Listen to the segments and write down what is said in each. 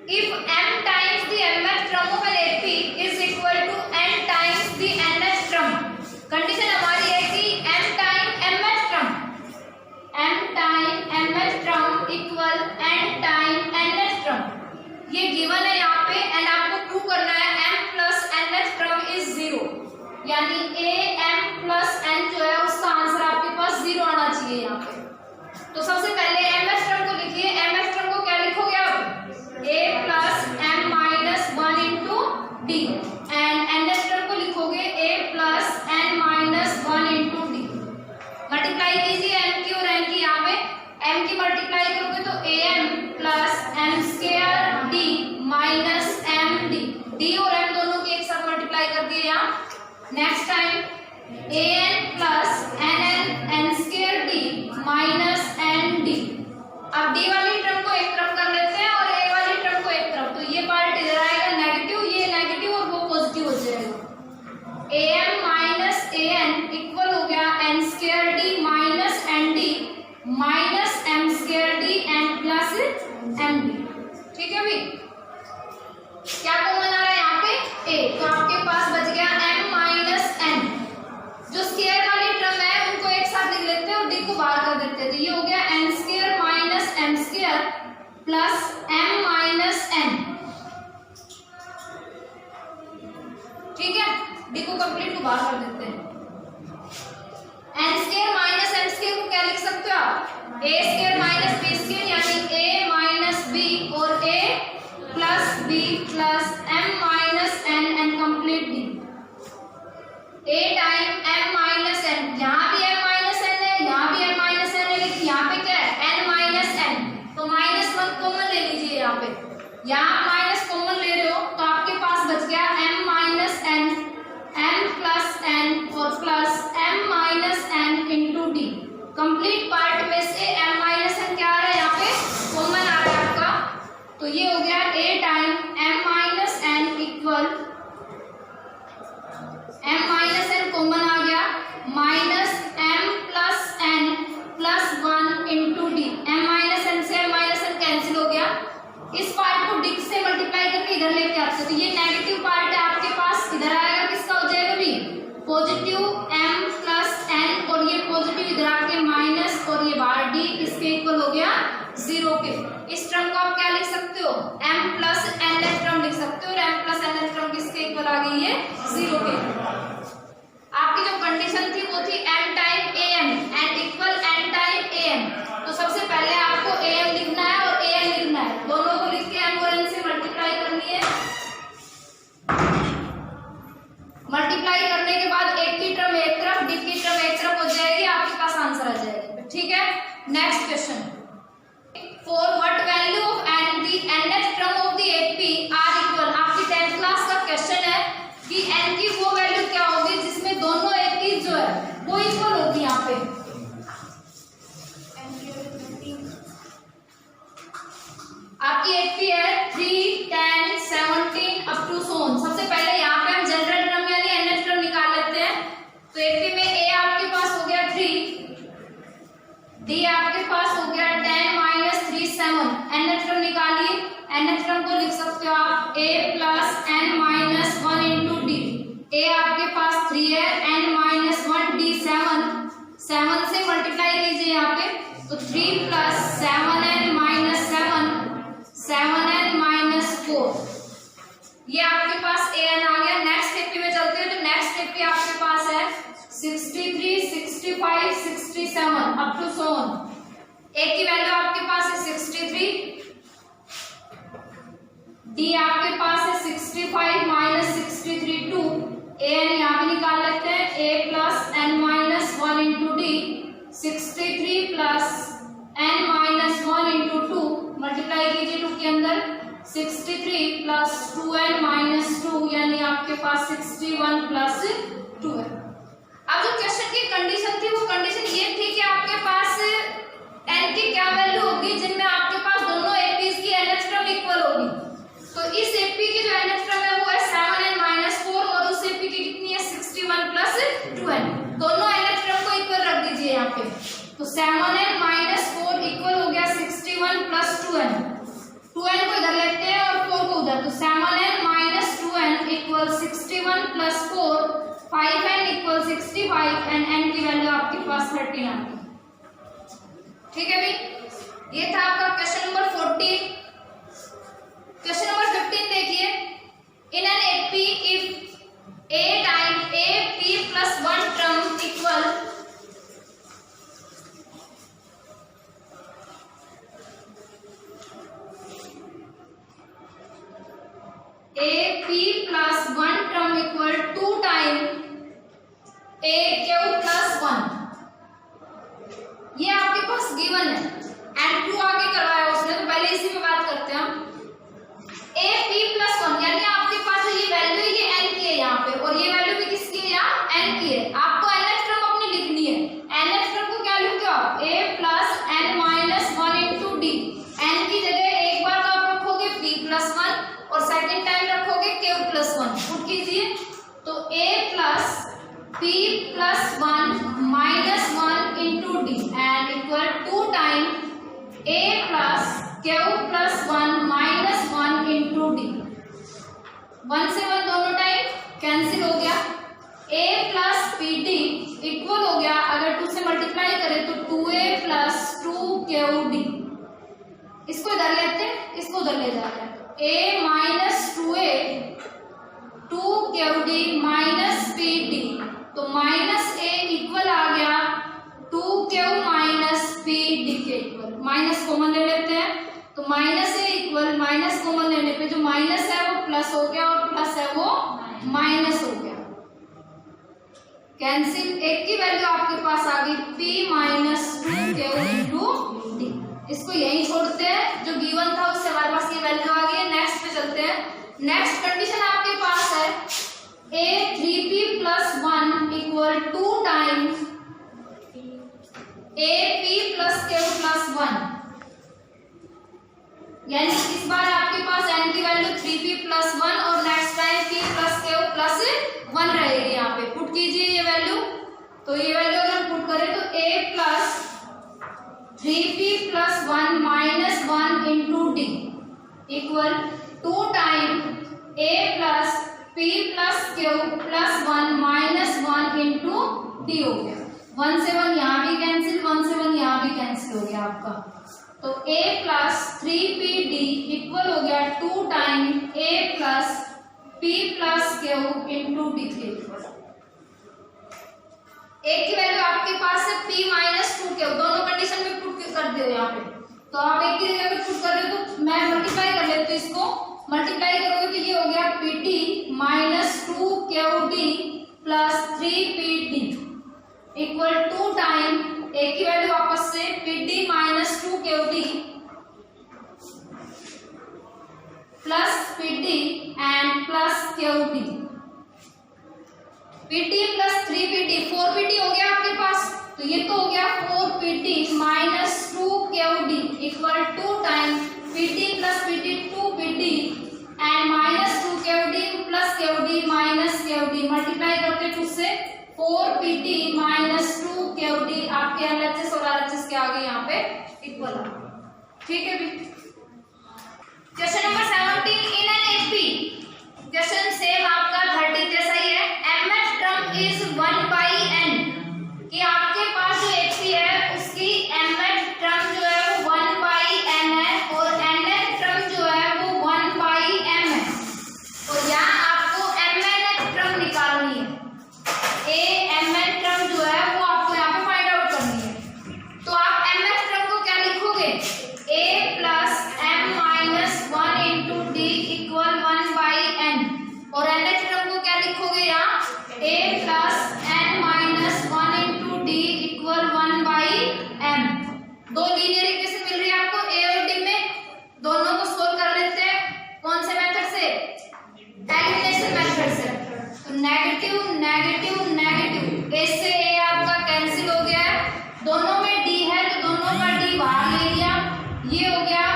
if m times the mth term of an AP is equal to n times the nth term, condition हमारी है कि m time mth term equal n time nth term, ये given है यहाँ पे and आपको prove करना है m plus nth term is 0, यानी a m प्लस n जो है उसका आंसर आपके पास 0 आना चाहिए यहाँ पे। तो सबसे पहले mth term को लिखिए, mth term को क्या लिखोगे आप, a plus m minus 1 into D, and nth term को लिखोगे a plus n minus 1 into D. Multiply कीजिए m की और n की, यहाँ पे m की मल्टीप्लाई करोगे तो am plus m square d minus m d, d और m दोनों की एक साथ मल्टीप्लाई कर दिए यहाँ। Next time an plus n square d minus n d। अब d वाली टर्म को एक तरफ कर लेते हैं और a वाली टर्म को एक तरफ, तो ये पार्ट इधर आएगा नेगेटिव, ये नेगेटिव और वो पॉजिटिव हो जाएगा। am माइनस an इक्वल हो गया n square d minus n d minus m square d n plus m d। ठीक है भाई, क्या कॉमन आ रहा है यहाँ पे a, तो आपके पास बच गया m माइनस n। जो स्क्वायर वाली टर्म है उनको एक साथ लिख लेते हैं और d को बाहर कर देते हैं, तो ये हो गया n square minus m square plus m minus n। ठीक है, d को कंप्लीट को बाहर कर देते हैं। n square minus m square को क्या लिख सकते हो आप, a square minus b square, यानी a माइनस b और a plus b plus m minus n and complete d। a times m minus n, यहाँ भी m माइनस n है, यहाँ भी m माइनस n है, लेकिन यहाँ पे क्या है n माइनस n, तो माइनस 1 कॉमन ले लीजिए यहाँ पे। यहाँ माइनस कॉमन ले रहे हो तो आपके पास बच गया m minus n, m plus n और plus m minus n into d। Complete part में से m माइनस n क्या आ रहा है यहाँ पे, कॉमन आ रहा है आपका, तो ये हो गया a times m minus n equal m minus n common आ गया minus m plus n plus 1 into D. m minus n से m माइनस n कैंसिल हो गया, इस पार्ट को डी से मल्टीप्लाई करके इधर लेके आते, तो ये नेगेटिव पार्ट है आपके पास, इधर आएगा किसका हो जाएगा भी पॉजिटिव m प्लस n, और ये पॉजिटिव इधर आके माइनस और ये बाहर d, इसके इक्वल हो गया 0 के। इस टर्म को आप क्या लिख सकते हो, m प्लस nth टर्म लिख सकते हो, और m प्लस nth टर्म किसके इक्वल आ गई है 0 के। आपकी जो कंडीशन थी वो थी m time am and equal n time am, तो सबसे पहले आपको am लिखना है और an लिखना है, दोनों को लिख के m और n से मल्टीप्लाई करनी है। मल्टीप्लाई करने के बाद एक की टर्म एक तरफ, डी की टर्म एक तरफ हो जाएगी, आपके पास आंसर आ जाएगा। ठीक है, next question, for what value of n the nth term of the AP are equal। आपकी 10th क्लास का क्वेश्चन है कि n की वो वैल्यू क्या होगी जिसमें दोनों AP जो है वो इक्वल होगी। यहाँ पे आपकी AP है 3, 10, 17 अप टू so on। सबसे पहले यहाँ पे हम जनरल टर्म यानी nth टर्म निकाल लेते हैं, तो AP में a आपके पास हो गया 3, d आपके पास हो गया 10 माइनस 3 7, nth टर्म निकालिए, nth टर्म को लिख सकते हो आप a plus n minus 1 into D. a आपके पास 3 है, n माइनस 1 d 7 से मल्टीप्लाई कीजिए यहाँ पे, तो 3 plus 7n minus 7n minus 4, ये आपके पास an आ गया। नेक्स्ट एपी में चलते हैं, तो नेक्स्ट एपी आपके पास है 63, 65, 67 up to so on। a की वैल्यू आपके पास है 63, d आपके पास है 65 माइनस 63 2, an यहाँ पे निकाल लेते हैं, a plus n minus 1 into D, 63 plus n minus 1 into 2, multiply कीजिए 2 के अंदर, 63 प्लस 2n माइनस 2, यानी आपके पास 61 प्लस 2 है। अब जो क्वेश्चन की कंडीशन थी वो कंडीशन ये थी कि आपके पास n की क्या वैल्यू होगी जिनमें आपके पास दोनों एपीज की nth टर्म इक्वल होगी। तो इस एपी की जो nth टर्म है वो है 7n माइनस 4, और उस एपी की कितनी है 61 प्लस 2n, दोनों nth टर्म को इक्वल रख दीजिए यहाँ पे, तो 7n माइनस 4 इक्वल हो गया 61 प्लस 2n, 2n को इधर लेते हैं और 55 एंड n की वैल्यू आपके पास 13 आ गई। ठीक है भाई, ये था आपका क्वेश्चन नंबर 14। क्वेश्चन नंबर 15 देखिए, in an AP if a time a p plus 1 term equal a p plus 1 term equal 2 time a q plus 1, ये आपके पास गिवन है एंड 2 आगे करवाया उसने, तो पहले इसी में बात करते हैं हम। a p plus 1 यानी आपके पास ये वैल्यू ये n की है यहाँ पे, और ये वैल्यू भी किसकी है यहाँ n की है। आपको nth टर्म अपनी लिखनी है। nth टर्म को क्या लिखते हो आप, a plus n minus 1 into d। n की जगह एक बार तो आप रखोगे p plus 1 और सेकंड टाइम रखोगे q plus 1। पुट कीजिए, तो a plus p plus 1 minus 1 into d and equal 2 time a plus q plus 1 minus 1 into d। 1 से 1 दोनों टाइम कैंसिल हो गया। a plus pd इक्वल हो गया, अगर 2 से मल्टीप्लाई करें तो 2a plus 2qd। इसको इधर लेते हैं, इसको उधर ले जाते हैं, a minus 2a 2qd minus pd, तो माइनस a इक्वल आ गया 2q माइनस pd के इक्वल। माइनस कॉमन ले लेते हैं, तो minus a equal minus common लेने पे जो माइनस है वो प्लस हो गया और प्लस है वो माइनस हो गया, कैंसिल। एक की वैल्यू आपके पास आ गई p minus 2q into d। इसको यही छोड़ते हैं, जो गिवन था उससे हमारे पास ये वैल्यू आ गई। नेक्स्ट पे चलते हैं। नेक्स्ट कंडीशन आपके पास है a 3p plus 1 equal 2 times a p plus q plus 1, यानी इस बार आपके पास n की वैल्यू 3p plus 1 और next time p plus q plus 1 रहेगी। यहाँ पे पुट कीजिए ये वैल्यू, तो ये वैल्यू अगर पुट करें तो a plus 3p plus 1 minus 1 into d equal 2 time a plus p plus q plus 1 minus 1 into d हो गया। 1 से 1 यहाँ भी कैंसिल, 1 से 1 यहाँ भी कैंसिल हो गया आपका, तो a plus 3pd इक्वल हो गया 2 time a plus p plus q into d के इक्वल। एक की वैल्यू आपके पास है p minus 2q, दोनों कंडीशन में पुट कर दो यहाँ पे, तो आप एक की जगह पे पुट कर रहे हो तो मैं मल्टीप्लाई कर लेती हूँ। इसको मल्टीप्लाई करोगे तो ये हो गया pt minus 2qd plus 3pd equal 2 time एक की वैल्यू वापस से pt minus 2qd plus pt and plus qd। pt plus 3pt 4pt हो गया आपके पास, तो ये तो हो गया 4pt minus 2qd equal 2 time pt plus pt 2pt and minus 2qd plus qd minus qd। Multiply करते खुद से 4pt माइनस 2qd आपके LHS और RHS के आगे यहाँ पे इक्वल है। ठीक है भी। Question number 17 in an AP, question same आपका 30 जैसा ही है। mth term is 1 by n, कि आपके पास जो AP है उसकी mth टर्म जो है वो 1 by n है और nth टर्म जो है वो 1 by m है, और यहाँ आपको mnth टर्म निकालनी है। mnth टर्म जो है वो आपको यहाँ पे फाइंड आउट करनी है, तो आप mth टर्म को क्या लिखोगे, a plus m minus 1 into d equal 1 by n, और nth टर्म को क्या लिखोगे यहाँ a plus n minus 1 into d equal 1 by m। दो लीनियर इक्वेशन मिल रही है आपको a और d में, दोनों को सोल्व कर लेते हैं। कौन से मेथड से, एलिमिनेशन मेथड से। तो नेगेटिव नेगेटिव नेगेटिव, a से a आपका कैंसिल हो गया है, दोनों में d है तो दोनों का d बाहर ले लिया, ये हो गया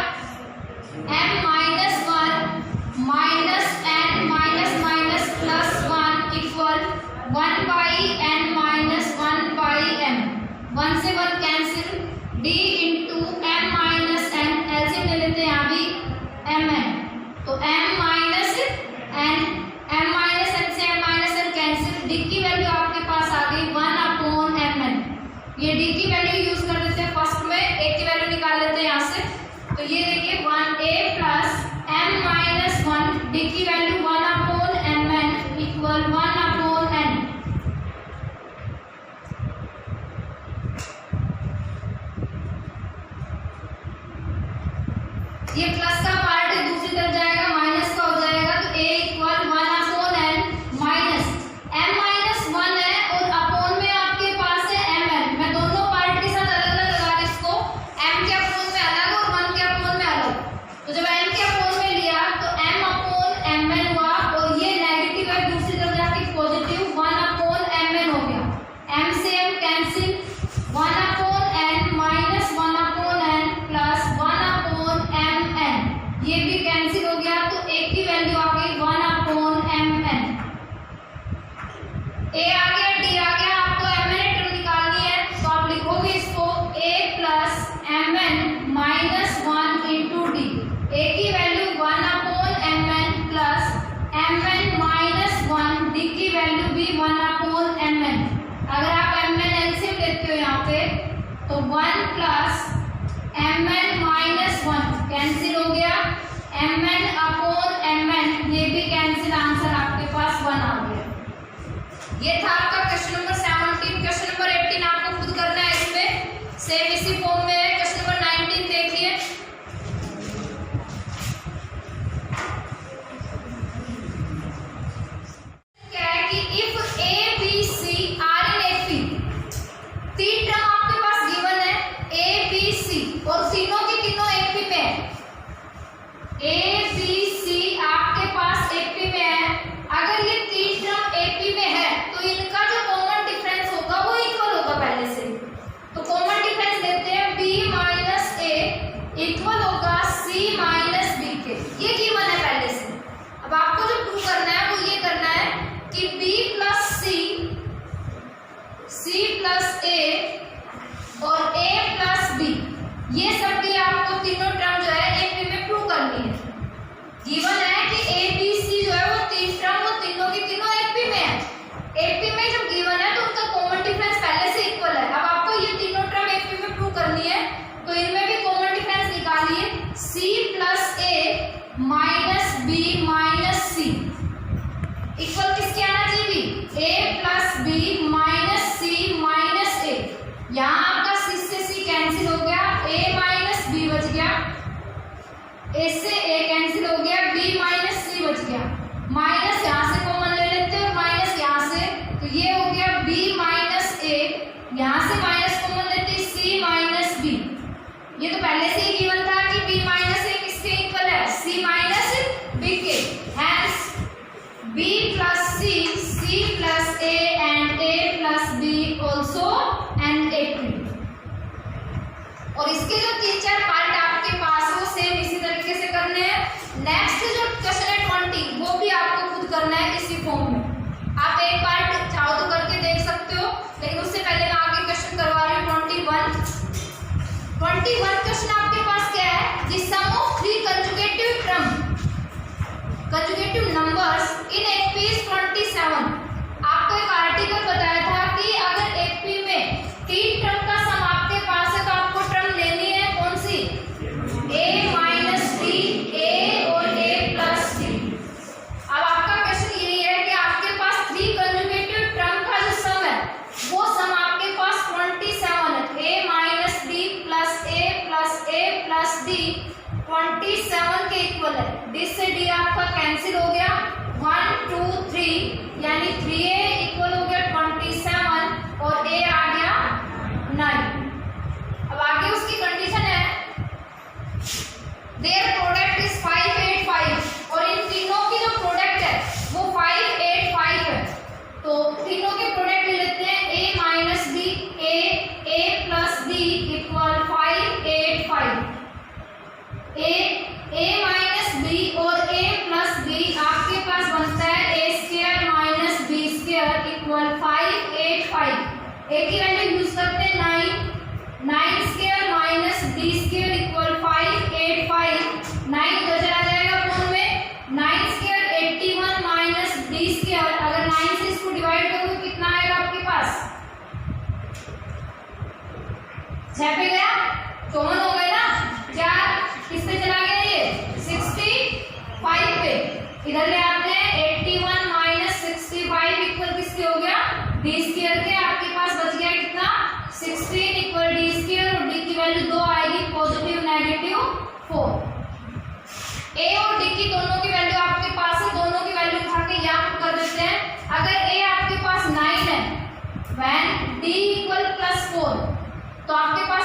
m minus 1 minus n minus minus plus 1 equal 1 by n minus 1 by m। 1 से 1 cancel, d into m minus n, LCM ले लेते हैं यहाँ भी m है, तो m minus n, m minus n से m minus n cancel, d की वैल्यू आपके पास आ गई 1 तो 1 प्लस mn माइनस 1 कैंसिल हो गया, mn अपॉन mn ये भी कैंसिल, आंसर आपके पास 1 आ गया। ये था आपका क्वेश्चन नंबर 17। क्वेश्चन नंबर 18 आपको खुद करना है, इसमें सेम इसी फॉर्म में है। क्वेश्चन नंबर 19 देखिए, क्या है कि if a b c are in AP, तीन टर्म आपके पास गिवन है a b c और तीनों की तीनों AP में है। a b c आपके पास AP में है। अगर ये तीन टर्म AP में है तो इनका जो कॉमन डिफरेंस होगा वो इक्वल होगा पहले से। तो कॉमन डिफरेंस लेते हैं, b माइनस a इक्वल होगा c माइनस b के। ये गिवन है पहले से। अब आपको जो प्रूव करना है वो ये करना है कि b plus c plus a और a प्लस b ये सब भी आपको तीनों टर्म जो है AP में प्रूव करनी है। गिवन है कि a b c जो है वो तीन टर्म वो तीनों की तीनों AP में है। AP में जब गिवन है तो उनका कॉमन डिफरेंस पहले से इक्वल है। अब आपको ये तीनों टर्म AP में प्रूव करनी है, तो इनमें भी कॉमन डिफरेंस निकालिए, c plus a minus b minus c equal किसके आना चाहिए, a plus b minus c minus a। यहाँ आपका c से c कैंसिल हो गया, a माइनस b बच गया, a से a कैंसिल हो गया, b माइनस c बच गया। माइनस यहाँ से कॉमन ले लेते हैं और माइनस यहाँ से, तो ये हो गया b माइनस a, यहाँ से माइनस कॉमन लेते हैं c माइनस b। ये तो पहले से ही गिवन था कि b माइनस a किसके इक्वल है, c माइनस b के। Hence b plus c plus a and a plus b also an AP। और इसके जो तीन चार पार्ट आपके पास है वो सेम इसी तरीके से करने हैं। नेक्स्ट जो क्वेश्चन है 20 वो भी आपको खुद करना है इसी फॉर्म में। आप एक पार्ट चाहो तो करके देख सकते हो, लेकिन उससे पहले मैं आगे क्वेश्चन करवा रही हूँ 21 क्वेश्चन आपके पास क्या है, the sum of three conjugative numbers in AP is 27। आपको एक आर्टिकल बताया था कि अगर AP में तीन टर्म का सम आपके पास है तो आपको टर्म लेनी है कौन सी, a माइनस d, a और a प्लस d। अब आपका क्वेश्चन यही है कि आपके पास थ्री कंजुगेटिव टर्म का जो सम है वो सम आपके पास 27 है, a minus d plus a plus a plus d 27 के इक्वल है। d से d आपका कैंसिल हो गया, 1 2 3 यानी 3a इक्वल हो गया 27 और a आ गया 9। अब आगे उसकी कंडीशन है देयर प्रोडक्ट इज 585 और इन तीनों की जो प्रोडक्ट है वो 585 है। तो तीनों के प्रोडक्ट ले लेते हैं, a minus d a plus d equal 585। a minus b और a प्लस b आपके पास बनता है a square minus b square equal 585। a की वैल्यू यूज करते हैं 9 square minus d square equal 585। 9 इधर चला जाएगा पूर्ण में, 9 स्क्वायर 81 माइनस d स्क्वायर, अगर 9 से इसको डिवाइड करोगे कितना आएगा आपके पास, 6 पे गया, 54 हो गए ना, 4 किस पे चला गया, ये 65 पे। इधर ले आते हैं 81 माइनस 65 इक्वल किसके हो गया, d स्क्वायर के। आपके पास बच गया कितना, 16 इक्वल d स्क्वायर और d की वैल्यू 2 आएगी, पॉजिटिव नेगेटिव 4। a और d की दोनों की वैल्यू आपके पास है, दोनों की वैल्यू उठा के यहाँ कर देते हैं। अगर a आपके पास 9 है, when d इक्वल +4 तो आपके पास